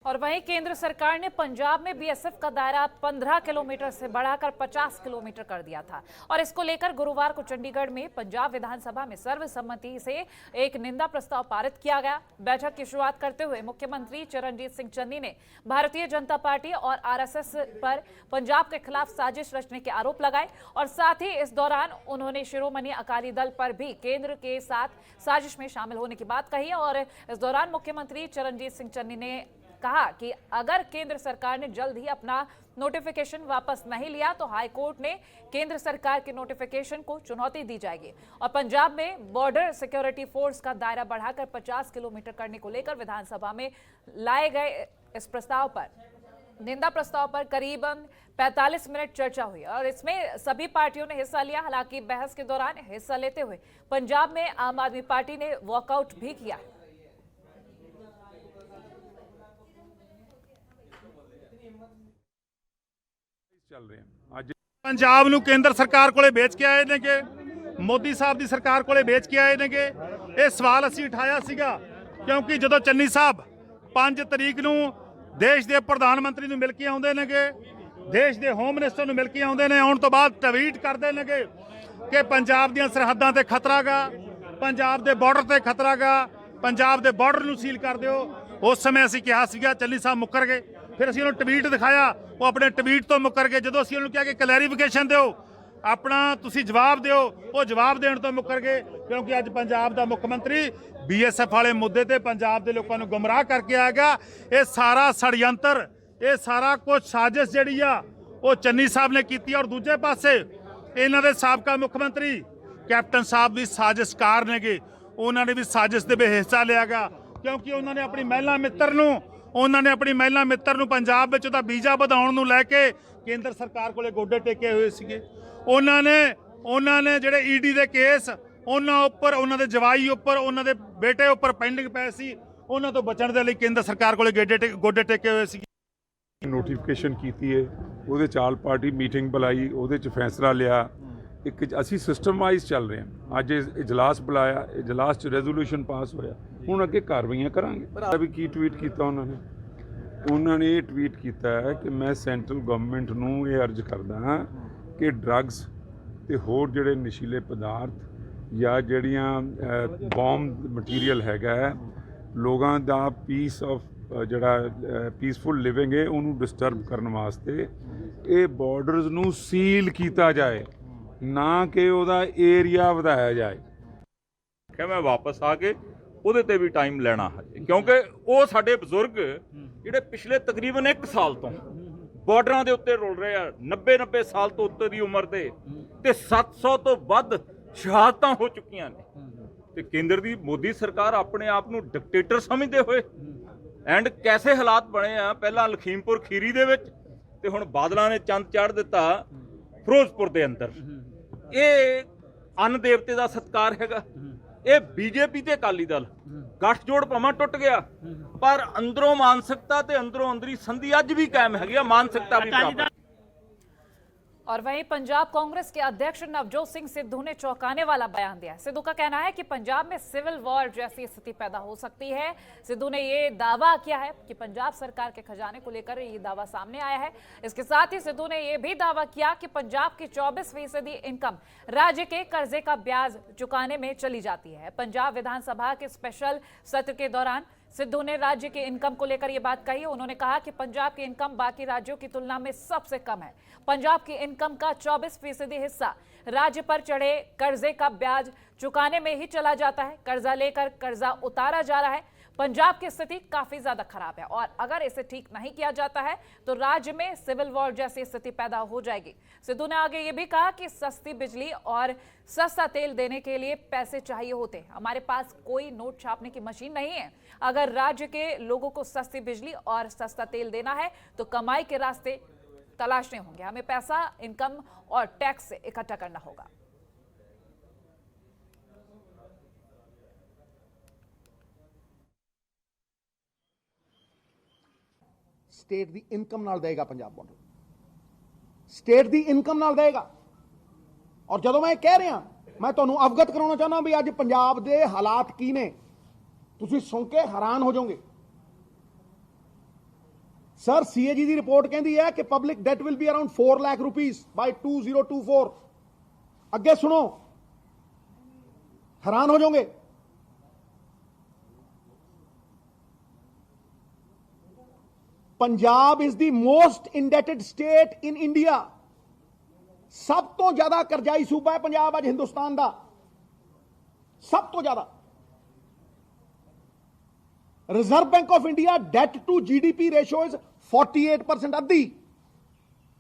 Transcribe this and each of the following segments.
और वहीं केंद्र सरकार ने पंजाब में बीएसएफ का दायरा 15 किलोमीटर से बढ़ाकर 50 किलोमीटर कर दिया था और इसको लेकर गुरुवार को चंडीगढ़ में पंजाब विधानसभा में सर्वसम्मति से एक निंदा प्रस्ताव पारित किया गया। बैठक की शुरुआत करते हुए मुख्यमंत्री चरणजीत सिंह चन्नी ने भारतीय जनता पार्टी और आरएसएस पर पंजाब के खिलाफ साजिश रचने के आरोप लगाए और साथ ही इस दौरान उन्होंने शिरोमणि अकाली दल पर भी केंद्र के साथ साजिश में शामिल होने की बात कही और इस दौरान मुख्यमंत्री चरणजीत सिंह चन्नी ने कहा कि अगर केंद्र सरकार ने जल्द ही अपना नोटिफिकेशन वापस नहीं लिया तो हाई कोर्ट ने केंद्र सरकार के नोटिफिकेशन को चुनौती दी जाएगी। और पंजाब में बॉर्डर सिक्योरिटी फोर्स का दायरा बढ़ाकर 50 किलोमीटर करने को लेकर विधानसभा में लाए गए इस प्रस्ताव पर निंदा प्रस्ताव पर करीबन 45 मिनट चर्चा हुई और इसमें सभी पार्टियों ने हिस्सा लिया। हालांकि बहस के दौरान हिस्सा लेते हुए पंजाब में आम आदमी पार्टी ने वॉकआउट भी किया। ਚੱਲ ਰਹੇ ਆ ਅੱਜ ਪੰਜਾਬ ਨੂੰ ਕੇਂਦਰ ਸਰਕਾਰ ਕੋਲੇ ਵੇਚ ਕੇ ਆਏ ਨੇਗੇ, ਮੋਦੀ ਸਾਹਿਬ ਦੀ ਸਰਕਾਰ ਕੋਲੇ ਵੇਚ ਕੇ ਆਏ ਨੇਗੇ। ਇਹ ਸਵਾਲ ਅਸੀਂ ਉਠਾਇਆ ਸੀਗਾ ਕਿਉਂਕਿ ਜਦੋਂ ਚੰਨੀ ਸਾਹਿਬ 5 ਤਰੀਕ ਨੂੰ ਦੇਸ਼ ਦੇ ਪ੍ਰਧਾਨ ਮੰਤਰੀ ਨੂੰ ਮਿਲ ਕੇ ਆਉਂਦੇ ਨੇਗੇ, ਦੇਸ਼ ਦੇ ਹੋਮ ਮਿਨਿਸਟਰ ਨੂੰ ਮਿਲ ਕੇ ਆਉਂਦੇ ਨੇ, ਆਉਣ ਤੋਂ ਬਾਅਦ ਟਵੀਟ ਕਰਦੇ ਨੇਗੇ ਕਿ ਪੰਜਾਬ ਦੀਆਂ ਸਰਹੱਦਾਂ ਤੇ ਖਤਰਾ ਗਾ, ਪੰਜਾਬ ਦੇ ਬਾਰਡਰ ਤੇ ਖਤਰਾ ਗਾ, ਪੰਜਾਬ ਦੇ ਬਾਰਡਰ ਨੂੰ ਸੀਲ ਕਰ ਦਿਓ। ਉਸ ਸਮੇਂ ਅਸੀਂ ਕਿਹਾ ਸੀਗਾ, ਚੰਨੀ ਸਾਹਿਬ ਮੁੱਕਰ ਗਏ। ਫਿਰ ਅਸੀਂ ਉਹਨੂੰ ਟਵੀਟ ਦਿਖਾਇਆ, ਉਹ ਆਪਣੇ ਟਵੀਟ ਤੋਂ ਮੁੱਕਰ ਗਏ। ਜਦੋਂ ਅਸੀਂ ਉਹਨੂੰ ਕਿਹਾ ਕਿ ਕਲੈਰੀਫਿਕੇਸ਼ਨ ਦਿਓ, ਆਪਣਾ ਤੁਸੀਂ ਜਵਾਬ ਦਿਓ, ਉਹ ਜਵਾਬ ਦੇਣ ਤੋਂ ਮੁੱਕਰ ਗਏ ਕਿਉਂਕਿ ਅੱਜ ਪੰਜਾਬ ਦਾ ਮੁੱਖ ਮੰਤਰੀ ਬੀਐਸਐਫ ਵਾਲੇ ਮੁੱਦੇ ਤੇ ਪੰਜਾਬ ਦੇ ਲੋਕਾਂ ਨੂੰ ਗੁੰਮਰਾਹ ਕਰਕੇ ਆਏਗਾ। ਇਹ ਸਾਰਾ षडयंत्र, ਇਹ ਸਾਰਾ ਕੁਝ ਸਾਜ਼ਿਸ਼ ਜਿਹੜੀ ਆ ਉਹ ਚੰਨੀ ਸਾਹਿਬ ਨੇ ਕੀਤੀ ਔਰ ਦੂਜੇ ਪਾਸੇ ਇਹਨਾਂ ਦੇ ਸਾਬਕਾ ਮੁੱਖ ਮੰਤਰੀ ਕੈਪਟਨ ਸਾਹਿਬ ਵੀ ਸਾਜ਼ਿਸ਼ਕਾਰ ਨੇਗੇ। ਉਹਨਾਂ ਨੇ ਵੀ ਸਾਜ਼ਿਸ਼ ਦੇ ਵਿੱਚ ਹਿੱਸਾ ਲਿਆਗਾ ਕਿਉਂਕਿ ਉਹਨਾਂ ਨੇ ਆਪਣੀ ਮਹਿਲਾ ਮਿੱਤਰ ਨੂੰ ਪੰਜਾਬ ਵਿੱਚ ਉਹਦਾ ਵੀਜ਼ਾ ਵਧਾਉਣ ਨੂੰ ਲੈ ਕੇ ਕੇਂਦਰ ਸਰਕਾਰ ਕੋਲੇ ਗੋਡੇ ਟੇਕੇ ਹੋਏ ਸੀਗੇ। ਉਹਨਾਂ ਨੇ ਜਿਹੜੇ ਈਡੀ ਦੇ ਕੇਸ ਉਹਨਾਂ ਉੱਪਰ, ਉਹਨਾਂ ਦੇ ਜਵਾਈ ਉੱਪਰ, ਉਹਨਾਂ ਦੇ ਬੇਟੇ ਉੱਪਰ ਪੈਂਡਿੰਗ ਪਏ ਸੀ, ਉਹਨਾਂ ਤੋਂ ਬਚਣ ਦੇ ਲਈ ਕੇਂਦਰ ਸਰਕਾਰ ਕੋਲੇ ਗੋਡੇ ਟੇਕੇ ਹੋਏ ਸੀ। ਨੋਟੀਫਿਕੇਸ਼ਨ ਕੀਤੀ ਹੈ, ਉਹਦੇ ਚਾਲ ਪਾਰਟੀ ਮੀਟਿੰਗ ਬੁਲਾਈ, ਉਹਦੇ 'ਚ ਫੈਸਲਾ ਲਿਆ। ਇੱਕ ਅਸੀਂ ਸਿਸਟਮ ਵਾਈਜ਼ ਚੱਲ ਰਹੇ ਹਾਂ। ਅੱਜ ਇਜਲਾਸ ਬੁਲਾਇਆ, ਇਜਲਾਸ 'ਚ ਰੈਜ਼ੋਲੂਸ਼ਨ ਪਾਸ ਹੋਇਆ, ਹੁਣ ਅੱਗੇ ਕਾਰਵਾਈਆਂ ਕਰਾਂਗੇ। ਵੀ ਕੀ ਟਵੀਟ ਕੀਤਾ ਉਹਨਾਂ ਨੇ ਇਹ ਟਵੀਟ ਕੀਤਾ ਹੈ ਕਿ ਮੈਂ ਸੈਂਟਰਲ ਗਵਰਨਮੈਂਟ ਨੂੰ ਇਹ ਅਰਜ਼ ਕਰਦਾ ਹਾਂ ਕਿ ਡਰੱਗਸ ਤੇ ਹੋਰ ਜਿਹੜੇ ਨਸ਼ੀਲੇ ਪਦਾਰਥ ਜਾਂ ਜਿਹੜੀਆਂ ਬੌਂਬ ਮਟੀਰੀਅਲ ਹੈਗਾ, ਲੋਕਾਂ ਦਾ ਪੀਸ ਆਫ ਜਿਹੜਾ ਪੀਸਫੁਲ ਲਿਵਿੰਗ ਹੈ ਉਹਨੂੰ ਡਿਸਟਰਬ ਕਰਨ ਵਾਸਤੇ ਇਹ ਬਾਰਡਰਸ ਨੂੰ ਸੀਲ ਕੀਤਾ ਜਾਏ, ਨਾ ਕਿ ਉਹਦਾ ਏਰੀਆ ਵਧਾਇਆ ਜਾਏ। ਕਿ ਮੈਂ ਵਾਪਸ ਆ ਕੇ ਉਹਦੇ ਤੇ ਵੀ ਟਾਈਮ ਲੈਣਾ ਹੈ ਕਿਉਂਕਿ ਉਹ ਸਾਡੇ ਬਜ਼ੁਰਗ ਜਿਹੜੇ ਪਿਛਲੇ ਤਕਰੀਬਨ 1 ਸਾਲ ਤੋਂ ਬਾਰਡਰਾਂ ਦੇ ਉੱਤੇ ਰੁਲ ਰਹੇ ਆ, 90 ਸਾਲ ਤੋਂ ਉੱਤੇ ਦੀ ਉਮਰ ਦੇ ਤੇ 700 ਤੋਂ ਵੱਧ ਸ਼ਹਾਦਤਾਂ ਹੋ ਚੁੱਕੀਆਂ ਨੇ ਤੇ ਕੇਂਦਰ ਦੀ ਮੋਦੀ ਸਰਕਾਰ ਆਪਣੇ ਆਪ ਨੂੰ ਡਿਕਟੇਟਰ ਸਮਝਦੇ ਹੋਏ ਐਂਡ ਕੈਸੇ ਹਾਲਾਤ ਬਣੇ ਆ। ਪਹਿਲਾਂ ਲਖੀਮਪੁਰ ਖੀਰੀ ਦੇ ਵਿੱਚ ਤੇ ਹੁਣ ਬਾਦਲਾਂ ਨੇ ਚੰਦ ਚਾੜ ਦਿੱਤਾ ਫਿਰੋਜ਼ਪੁਰ ਦੇ ਅੰਦਰ। ਇਹ ਅੰਨ ਦੇਵਤੇ ਦਾ ਸਤਕਾਰ ਹੈਗਾ। ਇਹ ਬੀਜੇਪੀ ਤੇ ਅਕਾਲੀ ਦਲ ਗੱਠਜੋੜ ਭਾਵੇਂ ਟੁੱਟ ਗਿਆ ਪਰ ਅੰਦਰੋਂ ਮਾਨਸਿਕਤਾ ਤੇ ਅੰਦਰੋਂ ਅੰਦਰੀ ਸੰਧੀ ਅੱਜ ਵੀ ਕਾਇਮ ਹੈਗੀ ਆ, मानसिकता भी बराबर। और वहीं पंजाब कांग्रेस के अध्यक्ष नवजोत सिंह सिद्धू ने चौंकाने वाला बयान दिया। सिद्धू का कहना है कि पंजाब में सिविल वॉर जैसी स्थिति पैदा हो सकती है। सिद्धू ने ये दावा किया है कि पंजाब सरकार के खजाने को लेकर ये दावा सामने आया है। इसके साथ ही सिद्धू ने यह भी दावा किया कि पंजाब की 24% इनकम राज्य के कर्जे का ब्याज चुकाने में चली जाती है। पंजाब विधानसभा के स्पेशल सत्र के दौरान सिद्धू ने राज्य की इनकम को लेकर यह बात कही। उन्होंने कहा कि पंजाब की इनकम बाकी राज्यों की तुलना में सबसे कम है। पंजाब की इनकम का 24% हिस्सा राज्य पर चढ़े कर्जे का ब्याज चुकाने में ही चला जाता है। कर्जा लेकर कर्जा उतारा जा रहा है। पंजाब की स्थिति काफी ज्यादा खराब है और अगर इसे ठीक नहीं किया जाता है तो राज्य में सिविल वॉर जैसी स्थिति पैदा हो जाएगी। सिद्धू ने आगे ये भी कहा कि सस्ती बिजली और सस्ता तेल देने के लिए पैसे चाहिए होते। हमारे पास कोई नोट छापने की मशीन नहीं है। अगर राज्य के लोगों को सस्ती बिजली और सस्ता तेल देना है तो कमाई के रास्ते तलाशने होंगे। हमें पैसा, इनकम और टैक्स इकट्ठा करना होगा। स्टेट दी इनकम नाल देगा पंजाब बॉर्डर, स्टेट दी इनकम नाल देगा। और जदों मैं कह रहा मैं तुहानू अवगत कराना चाहना भी अज पंजाब दे हालात की ने, तुसीं सुन के हैरान हो जाओगे। सर सीएजी की रिपोर्ट कहती है कि public debt will be around 4 lakh rupees by 2024। अगे सुनो, हैरान हो जाओगे। Punjab is the most indebted state in India. सब तो ज्यादा करजाई सूबा है पंजाब अज हिंदुस्तान का, सब तो ज्यादा। Reserve Bank of India debt to GDP ratio is 48%, अद्धी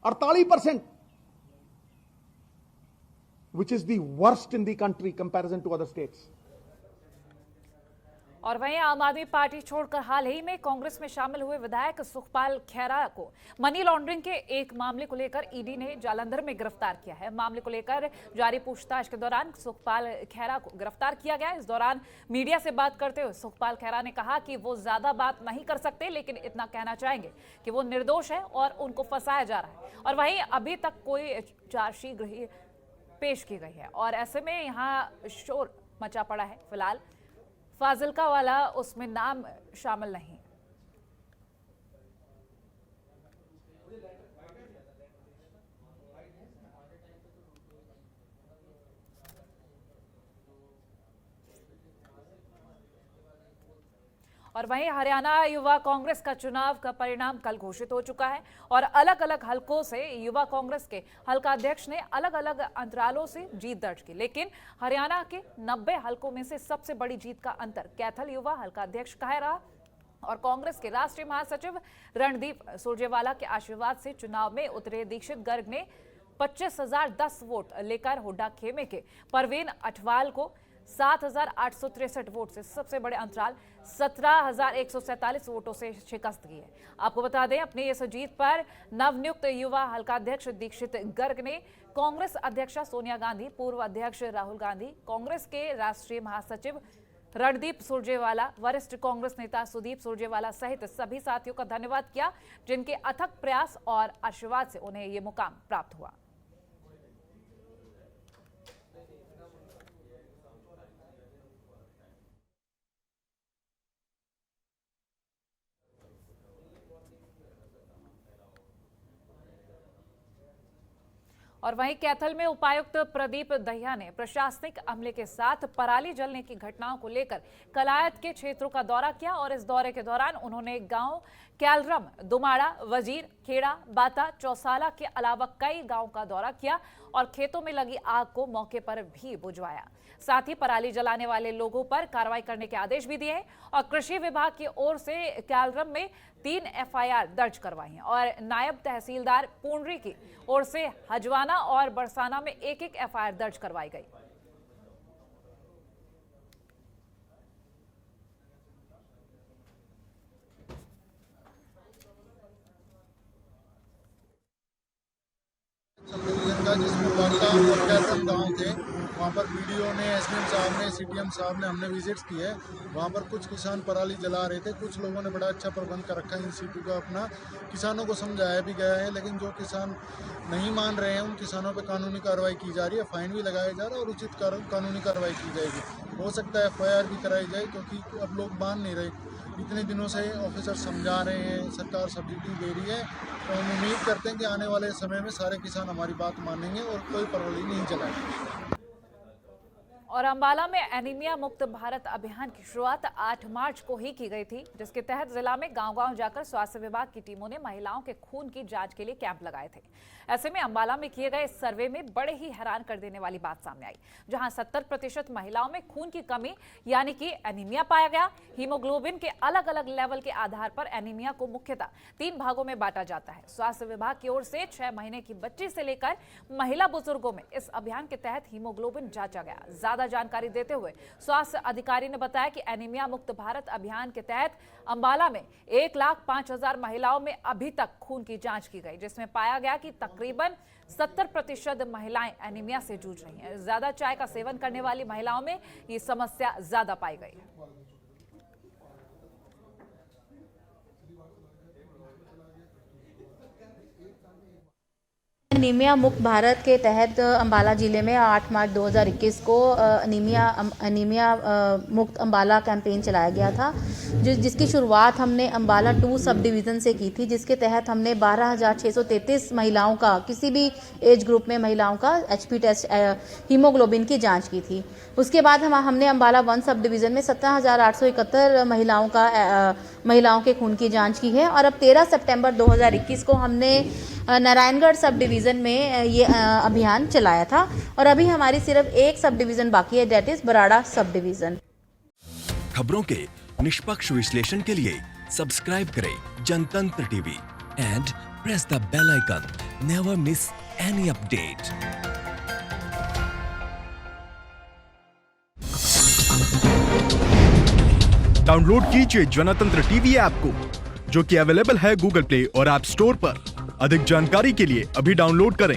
48%, which is the worst in the country comparison to other states. और वहीं आम आदमी पार्टी छोड़कर हाल ही में कांग्रेस में शामिल हुए विधायक सुखपाल खैरा को मनी लॉन्ड्रिंग के एक मामले को लेकर ईडी ने जालंधर में गिरफ्तार किया है। मामले को लेकर जारी पूछताछ के दौरान सुखपाल खैरा को गिरफ्तार किया गया। इस दौरान मीडिया से बात करते हुए सुखपाल खैरा ने कहा कि वो ज्यादा बात नहीं कर सकते, लेकिन इतना कहना चाहेंगे कि वो निर्दोष है और उनको फंसाया जा रहा है। और वहीं अभी तक कोई चार्जशीट पेश की गई है और ऐसे में यहाँ शोर मचा पड़ा है। फिलहाल फाजिल्का वाला उसमें नाम शामिल नहीं। और वहीं हरियाणा युवा कांग्रेस का चुनाव का परिणाम कल घोषित हो चुका है और अलग अलग हलकों से युवा कांग्रेस के हल्का अध्यक्ष ने अलग अलग अंतरालों से जीत दर्ज की, लेकिन हरियाणा के 90 हलकों में से सबसे बड़ी जीत का अंतर कैथल युवा हल्का अध्यक्ष का है रहा और कांग्रेस के राष्ट्रीय महासचिव रणदीप सुरजेवाला के आशीर्वाद से चुनाव में उतरे दीक्षित गर्ग ने 25,010 वोट लेकर हुड्डा खेमे के परवीन अठवाल को 7,863 वोट से सबसे बड़े अंतराल 17,147 वोटों से शिकस्त की है। आपको बता दें, अपनी इस जीत पर नवनियुक्त युवा हल्का अध्यक्ष दीक्षित गर्ग ने कांग्रेस अध्यक्षा सोनिया गांधी, पूर्व अध्यक्ष राहुल गांधी, कांग्रेस के राष्ट्रीय महासचिव रणदीप सुरजेवाला, वरिष्ठ कांग्रेस नेता सुदीप सुरजेवाला सहित सभी साथियों का धन्यवाद किया, जिनके अथक प्रयास और आशीर्वाद से उन्हें ये मुकाम प्राप्त हुआ। और वहीं कैथल में उपायुक्त प्रदीप दहिया ने प्रशासनिक अमले के साथ पराली जलने की घटनाओं को लेकर कलायत के क्षेत्रों का दौरा किया और इस दौरे के दौरान उन्होंने गांव कैलरम, दुमाड़ा, वजीर, खेड़ा, बाता, चौसाला के अलावा कई गांवों का दौरा किया और खेतों में लगी आग को मौके पर भी बुझवाया। साथ ही पराली जलाने वाले लोगों पर कार्रवाई करने के आदेश भी दिए और कृषि विभाग की ओर से कैलरम में 3 एफआईआर दर्ज करवाई हैं और नायब तहसीलदार पूंडरी की ओर से हजवाना और बरसाना में 1-1 एफआईआर दर्ज करवाई गई। जिसमें वाटा और कैलरम गाँव थे, वहाँ पर वीडियो ने, एसडीएम साहब ने, सीटीएम साहब ने, हमने विजिट्स किए। वहाँ पर कुछ किसान पराली जला रहे थे, कुछ लोगों ने बड़ा अच्छा प्रबंध कर रखा है इन सीटू का अपना। किसानों को समझाया भी गया है, लेकिन जो किसान नहीं मान रहे हैं उन किसानों पर कानूनी कार्रवाई की जा रही है, फाइन भी लगाया जा रहा है और उचित कानूनी कार्रवाई की जाएगी। हो सकता है एफआईआर भी कराई जाए, क्योंकि अब लोग मान नहीं रहे। इतने दिनों से ऑफिसर समझा रहे हैं, सरकार सब्सिडी दे रही है, तो हम उम्मीद करते हैं कि आने वाले समय में सारे किसान हमारी बात मानेंगे और कोई पराली नहीं जलाएंगे। और अंबाला में एनीमिया मुक्त भारत अभियान की शुरुआत 8 मार्च को ही की गई थी, जिसके तहत जिला में गांव-गांव जाकर स्वास्थ्य विभाग की टीमों ने महिलाओं के खून की जांच के लिए कैंप लगाए थे। ऐसे में अंबाला में किए गए इस सर्वे में बड़े ही हैरान कर देने वाली बात सामने आई, जहां 70% महिलाओं में खून की कमी यानी कि एनीमिया पाया गया। हीमोग्लोबिन के अलग अलग लेवल के आधार पर एनीमिया को मुख्यतः 3 भागों में बांटा जाता है। स्वास्थ्य विभाग की ओर से 6 महीने की बच्ची से लेकर महिला बुजुर्गों में इस अभियान के तहत हीमोग्लोबिन जांचा गया। ज्यादा जानकारी देते हुए स्वास्थ्य अधिकारी ने बताया कि एनीमिया मुक्त भारत अभियान के तहत अंबाला में 1,05,000 महिलाओं में अभी तक खून की जांच की गई, जिसमें पाया गया कि तकरीबन 70% महिलाएं एनीमिया से जूझ रही हैं। ज्यादा चाय का सेवन करने वाली महिलाओं में ये समस्या ज्यादा पाई गई है। अनीमिया मुक्त भारत के तहत अम्बाला ज़िले में 8 मार्च 2021 को अनीमिया मुक्त अम्बाला कैंपेन चलाया गया था, जिसकी शुरुआत हमने अम्बाला 2 सब डिवीज़न से की थी, जिसके तहत हमने 12,633 महिलाओं का, किसी भी एज ग्रुप में महिलाओं का HP टेस्ट हीमोग्लोबिन की जांच की थी। उसके बाद हमने अम्बाला 1 सब डिवीज़न में 17,871 महिलाओं के खून की जांच की है। और अब 13 सितंबर 2021 को हमने नारायणगढ़ सब डिवीज़न में ये अभियान चलाया था, और अभी हमारी सिर्फ एक सब डिवीज़न बाकी है, that is Barara sub division. खबरों के निष्पक्ष विश्लेषण के लिए सब्सक्राइब करें Jantantra TV and press the bell icon. Never miss any update. Download कीजिए जनतंत्र टीवी ऐप को, जो कि अवेलेबल है गूगल प्ले और ऐप स्टोर पर। अधिक जानकारी के लिए अभी डाउनलोड करें।